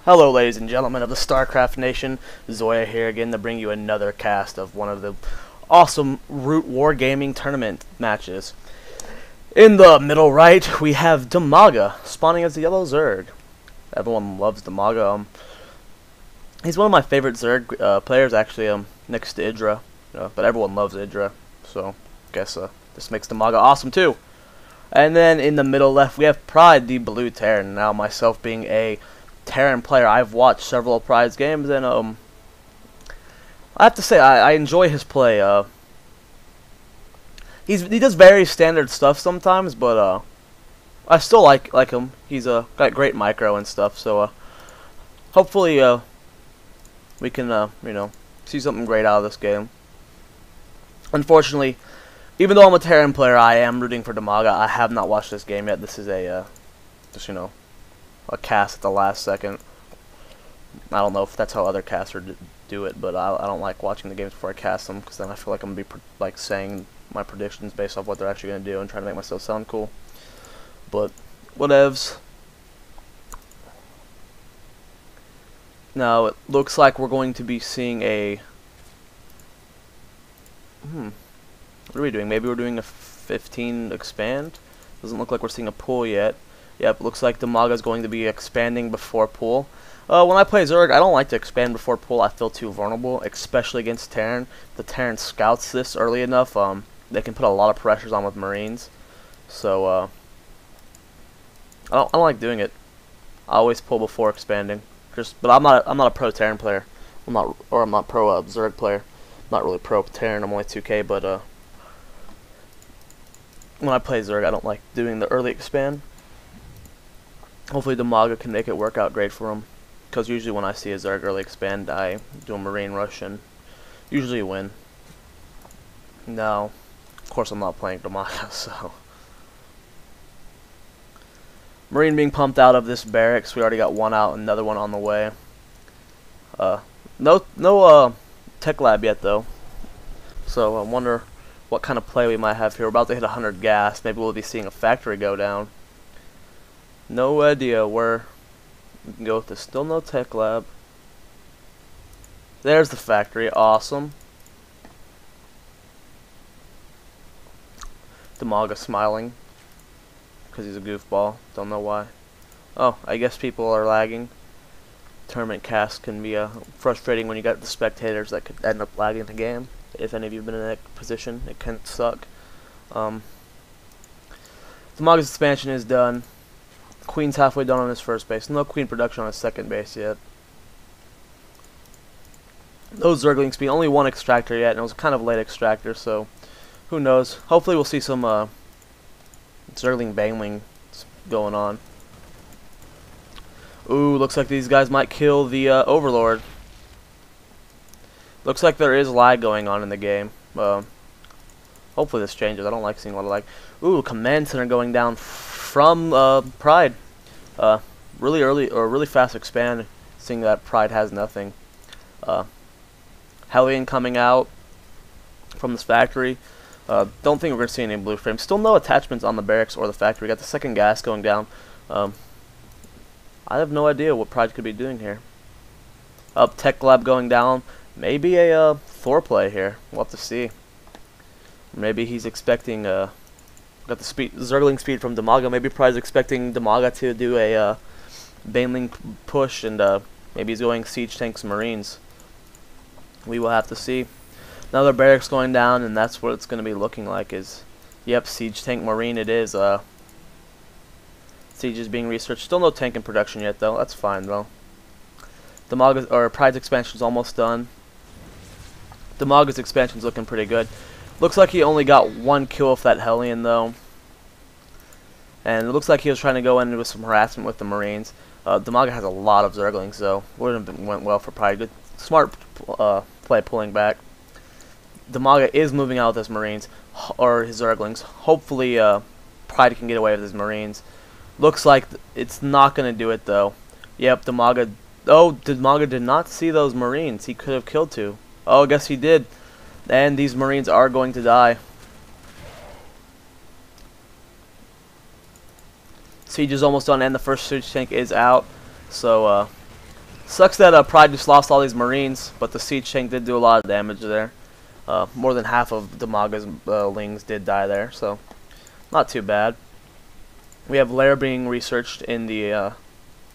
Hello ladies and gentlemen of the StarCraft Nation, Zoya here again to bring you another cast of one of the awesome Root Wargaming tournament matches. In the middle right, we have Dimaga, spawning as the yellow zerg. Everyone loves Dimaga. He's one of my favorite zerg players actually, next to Idra, but everyone loves Idra, so I guess this makes Dimaga awesome too. And then in the middle left, we have Pride, the blue Terran. Now myself being a Terran player, I've watched several of Pride's games, and I have to say I enjoy his play. He does very standard stuff sometimes, but I still like him. He's got great micro and stuff, so hopefully we can see something great out of this game. Unfortunately, even though I'm a Terran player, I am rooting for Dimaga. I have not watched this game yet. This is a just a cast at the last second. I don't know if that's how other casters do it, but I don't like watching the games before I cast them, because then I feel like I'm going to be saying my predictions based off what they're actually going to do and trying to make myself sound cool. But whatevs. Now it looks like we're going to be seeing a what are we doing? Maybe we're doing a 15 expand. Doesn't look like we're seeing a pull yet. Yep, looks like Dimaga is going to be expanding before pull. When I play Zerg, I don't like to expand before pull. I feel too vulnerable, especially against Terran. The Terran scouts this early enough. They can put a lot of pressures on with Marines. So I don't like doing it. I always pull before expanding. But I'm not a pro Terran player. I'm not pro Zerg player. I'm not really pro Terran. I'm only 2K, but when I play Zerg, I don't like doing the early expand. Hopefully Dimaga can make it work out great for him, because usually when I see a Zerg early expand, I do a Marine rush and usually win. No, of course I'm not playing Dimaga, so. Marine being pumped out of this barracks. We already got one out, another one on the way. No tech lab yet though, so I wonder what kind of play we might have here. We're about to hit 100 gas. Maybe we'll be seeing a factory go down. No idea where we can go with this. Still no tech lab. There's the factory. Awesome. Dimaga smiling because he's a goofball. Don't know why. Oh, I guess people are lagging. Tournament cast can be frustrating when you got the spectators that could end up lagging the game. If any of you have been in that position, it can suck. Dimaga's expansion is done. Queen's halfway done on his first base. No queen production on his second base yet. No zergling speed. Only one extractor yet, and it was kind of late extractor, so who knows. Hopefully we'll see some zergling bangling going on. Ooh, looks like these guys might kill the Overlord. Looks like there is lag going on in the game. Hopefully this changes. I don't like seeing a lot of lag. Ooh, command center going down from Pride. Really early or really fast expand, seeing that Pride has nothing. Hellion coming out from this factory. Don't think we're going to see any blue frames. Still no attachments on the barracks or the factory. Got the second gas going down. I have no idea what Pride could be doing here. Tech lab going down. Maybe a Thor play here. We'll have to see. Maybe he's expecting got the zergling speed from Dimaga. Maybe Pride's expecting Dimaga to do a baneling push, and maybe he's going siege tanks Marines. We will have to see. Another barracks going down, and that's what it's going to be looking like. Is yep, siege tank Marine. It is. Siege is being researched. Still no tank in production yet, though. That's fine though. Pride's expansion is almost done. Dimaga's expansion's looking pretty good. Looks like he only got one kill with that Hellion though, and it looks like he was trying to go in with some harassment with the Marines. Dimaga has a lot of zerglings, so went well for Pride. Good, smart play pulling back. Dimaga is moving out with his Marines or his zerglings. Hopefully, Pride can get away with his Marines. Looks like it's not going to do it though. Yep, Dimaga. Oh, Dimaga did not see those Marines. He could have killed two. Oh, I guess he did. And these Marines are going to die. Siege is almost done, and the first siege tank is out. So Sucks that Pride just lost all these Marines, but the siege tank did do a lot of damage there. More than half of Dimaga's lings did die there, so not too bad. We have Lair being researched in the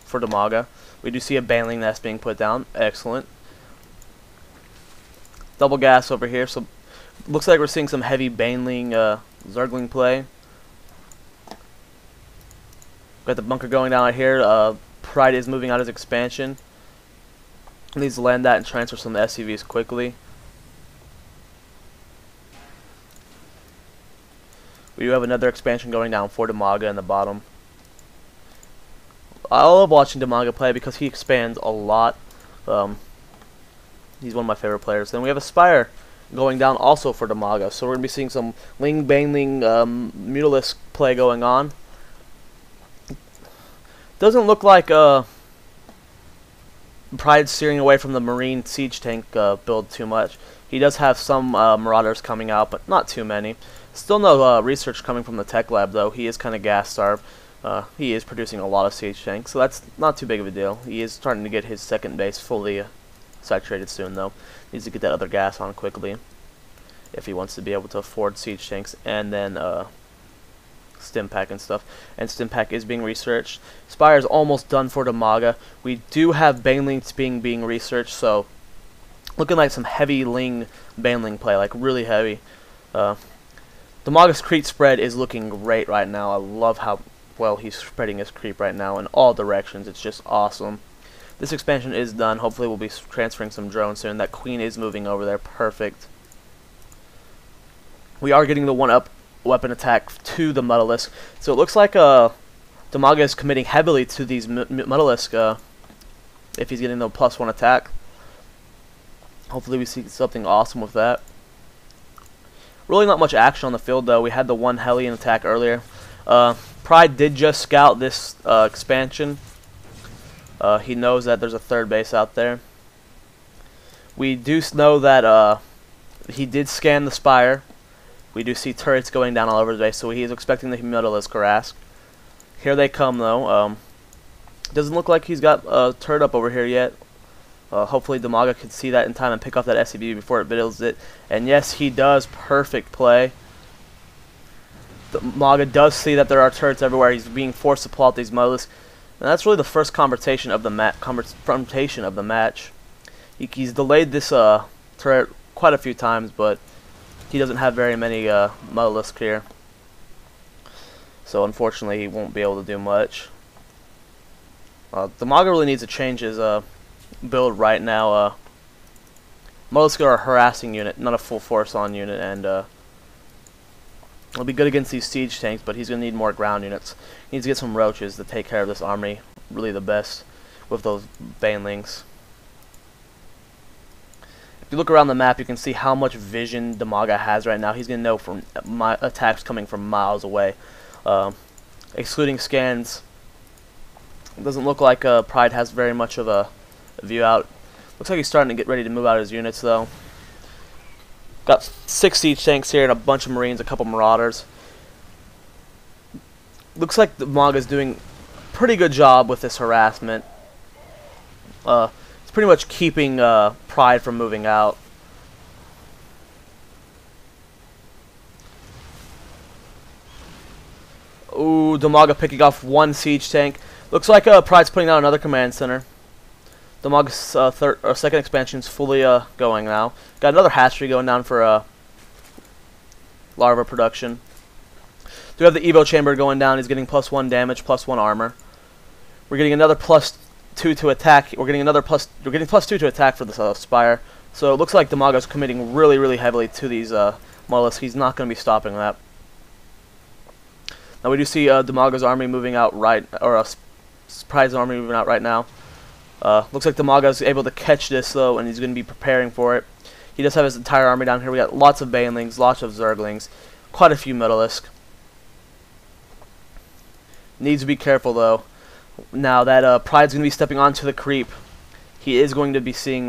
for Dimaga. We do see a baneling nest being put down. Excellent. Double gas over here, so looks like we're seeing some heavy baneling zergling play. Got the bunker going down right here. Pride is moving out his expansion. Needs to land that and transfer some SCVs quickly. We do have another expansion going down for Dimaga in the bottom. I love watching Dimaga play because he expands a lot. He's one of my favorite players. Then we have a Spire going down also for Dimaga. So we're going to be seeing some Ling Baneling Mutalisk play going on. Doesn't look like Pride's steering away from the Marine Siege Tank build too much. He does have some Marauders coming out, but not too many. Still no research coming from the Tech Lab, though. He is kind of gas starved. He is producing a lot of Siege Tanks, so that's not too big of a deal. He is starting to get his second base fully saturated soon, though. Needs to get that other gas on quickly if he wants to be able to afford Siege Tanks and then Stim Pack and stuff. And Stim Pack is being researched. Spire is almost done for Dimaga. We do have Banelings being researched, so looking like some heavy Ling Baneling play, like really heavy. Dimaga's creep spread is looking great right now. I love how well he's spreading his creep right now in all directions. It's just awesome. This expansion is done. Hopefully we'll be transferring some drones soon. That queen is moving over there. Perfect. We are getting the 1-up weapon attack to the Metalisk. So it looks like Dimaga is committing heavily to these Metalisk if he's getting the +1 attack. Hopefully we see something awesome with that. Really not much action on the field, though. We had the 1 Hellion attack earlier. Pride did just scout this expansion. He knows that there's a third base out there. We do know that he did scan the Spire. We do see turrets going down all over the base, so he is expecting the Metalisk harass. Here they come, though. Doesn't look like he's got a turret up over here yet. Hopefully Dimaga can see that in time and pick off that SCV before it builds it. And yes, he does. Perfect play. Dimaga does see that there are turrets everywhere. He's being forced to pull out these Metalisks. And that's really the first confrontation of the match. He's delayed this turret quite a few times, but he doesn't have very many Metalisks here. So unfortunately, he won't be able to do much. Dimaga really needs to change his build right now. Metalisks are a harassing unit, not a full force on unit, and he'll be good against these siege tanks, but he's going to need more ground units. He needs to get some roaches to take care of this army really the best with those banelings. If you look around the map, you can see how much vision Dimaga has right now. He's going to know from attacks coming from miles away. Excluding scans, it doesn't look like Pride has very much of a view out. Looks like he's starting to get ready to move out his units, though. Got 6 siege tanks here and a bunch of Marines, a couple Marauders. Looks like Dimaga's doing a pretty good job with this harassment. It's pretty much keeping Pride from moving out. Ooh, Dimaga picking off 1 siege tank. Looks like Pride's putting out another command center. Dimaga's second expansion's fully going now. Got another hatchery going down for larva production. Do have the Evo chamber going down. He's getting +1 damage, +1 armor. We're getting another +2 to attack. We're getting +2 to attack for the Spire. So it looks like Dimaga's committing really, really heavily to these Mollusks. He's not going to be stopping that. Now we do see Dimaga's army moving out right, or Pride's army moving out right now. Looks like Dimaga's able to catch this, though, and he's going to be preparing for it. He does have his entire army down here. We got lots of Banelings, lots of Zerglings, quite a few Metalisk. Needs to be careful, though. Now that Pride's going to be stepping onto the creep, he is going to be seeing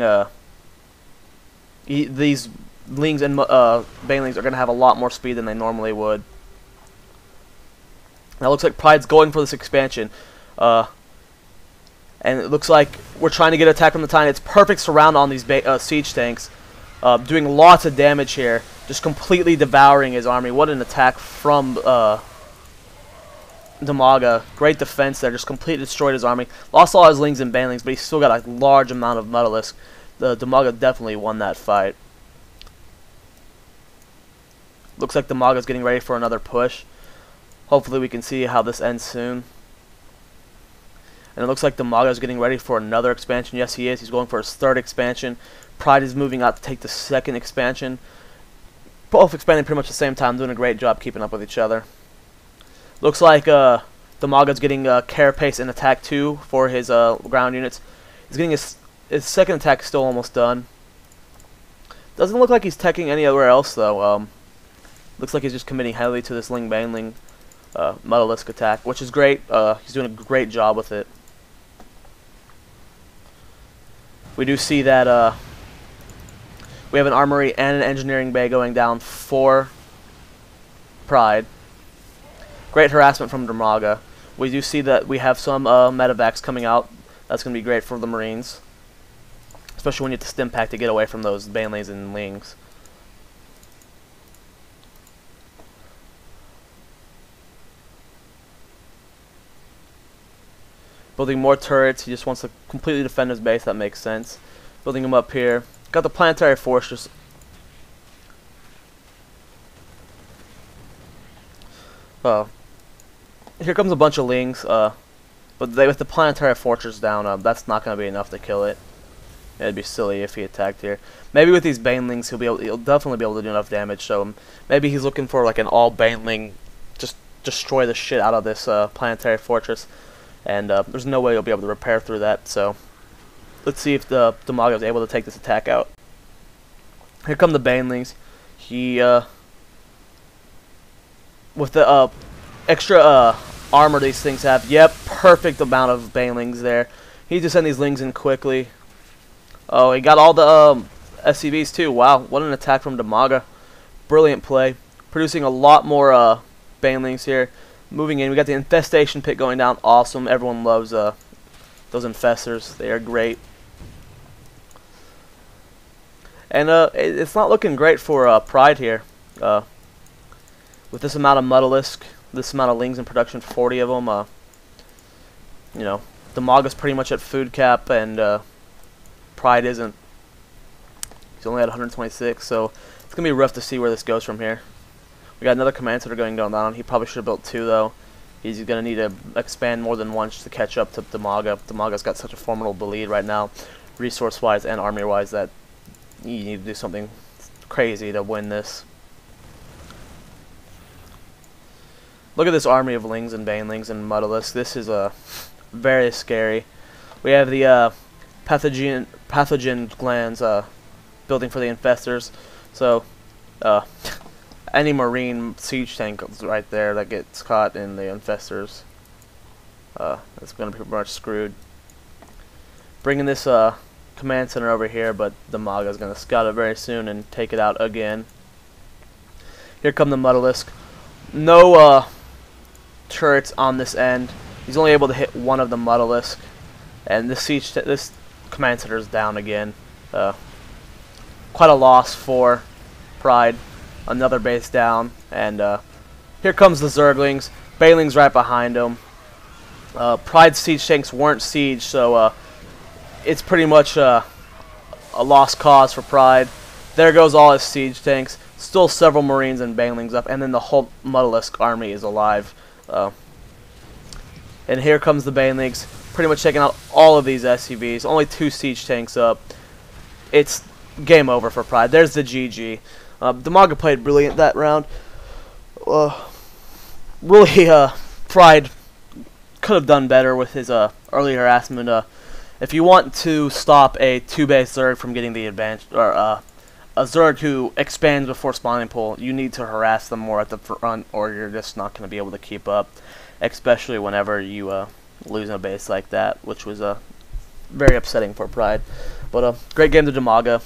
these Lings and Banelings are going to have a lot more speed than they normally would. Now it looks like Pride's going for this expansion. And it looks like we're trying to get attack from the Titan. It's perfect surround on these siege tanks. Doing lots of damage here. Just completely devouring his army. What an attack from Dimaga. Great defense there. Just completely destroyed his army. Lost all his lings and banelings, but he still got a large amount of Metalisk. The Dimaga definitely won that fight. Looks like Dimaga's getting ready for another push. Hopefully we can see how this ends soon. And it looks like Dimaga's getting ready for another expansion. Yes, he is. He's going for his third expansion. Pride is moving out to take the second expansion. Both expanding pretty much at the same time, doing a great job keeping up with each other. Looks like Dimaga's getting Carapace and Attack 2 for his ground units. He's getting his second attack still almost done. Doesn't look like he's teching anywhere else though. Looks like he's just committing heavily to this Ling Baneling Metalisk attack, which is great. He's doing a great job with it. We do see that we have an armory and an engineering bay going down for Pride. Great harassment from Dimaga. We do see that we have some medevacs coming out. That's going to be great for the Marines. Especially when you have to stim pack to get away from those Banelings and Lings. Building more turrets. He just wants to completely defend his base. That makes sense. Building them up here. Got the planetary fortress. Here comes a bunch of Lings. But with the planetary fortress down, that's not going to be enough to kill it. It'd be silly if he attacked here. Maybe with these Banelings, he'll definitely be able to do enough damage. So maybe he's looking for like an all Baneling, just destroy the shit out of this planetary fortress. And there's no way he'll be able to repair through that. So let's see if the Dimaga is able to take this attack out. Here come the Banelings. He with the extra armor these things have. Yep, perfect amount of Banelings there. He just sent these Lings in quickly. Oh, he got all the SCVs too. Wow, what an attack from Dimaga. Brilliant play. Producing a lot more Banelings here. Moving in, we got the infestation pit going down. Awesome. Everyone loves those infestors. They are great. And it's not looking great for Pride here. With this amount of Metalisk, this amount of Lings in production, 40 of them. You know, Dimaga's pretty much at food cap, and Pride isn't. He's only at 126, so it's gonna be rough to see where this goes from here. We got another command center going down. He probably should have built 2 though. He's going to need to expand more than once to catch up to Dimaga. Dimaga's got such a formidable lead right now, resource-wise and army-wise, that you need to do something crazy to win this. Look at this army of Lings and Banelings and Metalisk. This is very scary. We have the pathogen glands building for the infestors. So any Marine siege tank right there that gets caught in the infestors, it's going to be pretty much screwed. Bringing this command center over here, but Dimaga is going to scout it very soon and take it out again. Here come the Metalisk. No turrets on this end. He's only able to hit one of the Metalisk, and this command center is down again. Quite a loss for Pride. Another base down, and here comes the Zerglings. Banelings right behind him. Pride's siege tanks weren't sieged, so it's pretty much a lost cause for Pride. There goes all his siege tanks. Still several Marines and Banelings up, and then the whole Metalisk army is alive. And here comes the Banelings, pretty much taking out all of these SCVs. Only 2 siege tanks up. It's game over for Pride. There's the GG. Dimaga played brilliant that round. Really, Pride could have done better with his early harassment. If you want to stop a 2-base Zerg from getting the advantage, or a Zerg who expands before spawning pool, you need to harass them more at the front, or you're just not going to be able to keep up. Especially whenever you lose in a base like that, which was very upsetting for Pride. But great game to Dimaga.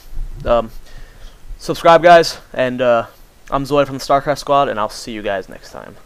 Subscribe, guys, and I'm Zoe from the StarCraft Squad, and I'll see you guys next time.